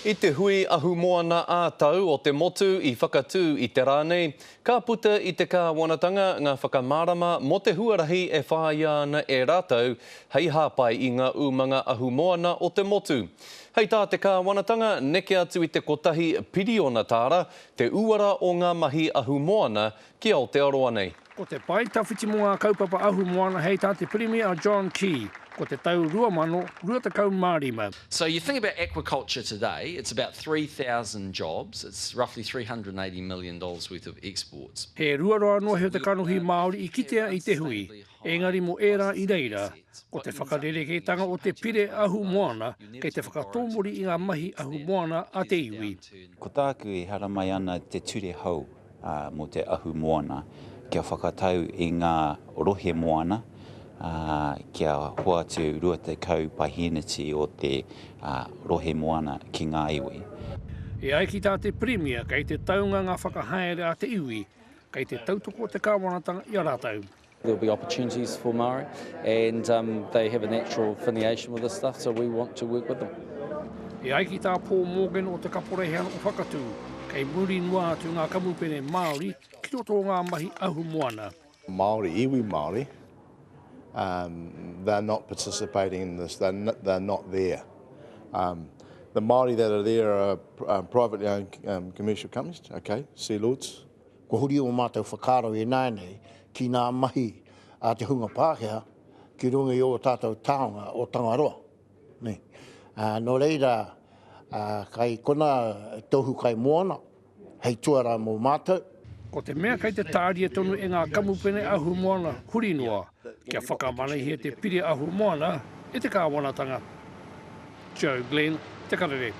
I te hui ahu moana ātau o te motu I whakatū I te rānei, ka puta I te kāwanatanga ngā whakamārama mo te huarahi e whāia ana e rātou hei hāpai I ngā umanga ahu moana o te motu. Hei tā te kāwanatanga, neke atu I te kotahi piriona tāra, te uara o ngā mahi ahu moana ki Aotearoa nei. Ko te pai tawhiti mua kaupapa ahu moana hei tā te Premier John Key, ko te tau 2025. So you think about aquaculture today, it's about 3,000 jobs, it's roughly $380 million worth of exports. He ruaroa noa heo te kanohi Māori I kitea I te hui, engari mo era I reira, ko te whakarere kei tanga o te pire ahu moana, kei te whakatōmori I ngā mahi ahu moana a te iwi. Ko tāku I haramai ana te ture hau mo te ahu moana, kia whakatau I ngā rohe moana, kia hoa atu rua te kau pahiniti o te rohe moana ki ngā iwi. E ai ki tā te Premier, kei te taunga ngā whakahaere a te iwi, kei te tautoko te kāwanatanga I a rātou. There'll be opportunities for Māori and they have a natural affiliation with this stuff, so we want to work with them. E ai ki tā Paul Morgan o te kaporeheana o whakatū, kei muri noa atu ngā kamupene Māori ki roto ngā mahi ahu moana. Māori, iwi Māori, they're not participating in this, they're not there. The Māori that are there are privately owned commercial companies, okay, sea lords. Ko huri o mātou whakaro E nānei ki ngā mahi a te hunga Pākehā ki runga I o tātou taonga o Tangaroa. No reira, kai kona tohu kai moana, hei tuara mō mātou. Ko te mea kei te tāria tonu e ngā kamupene ahu moana huri noa, kia whakamanehia te pire ahu moana e te kāwanatanga. Joe Glenn, te karere.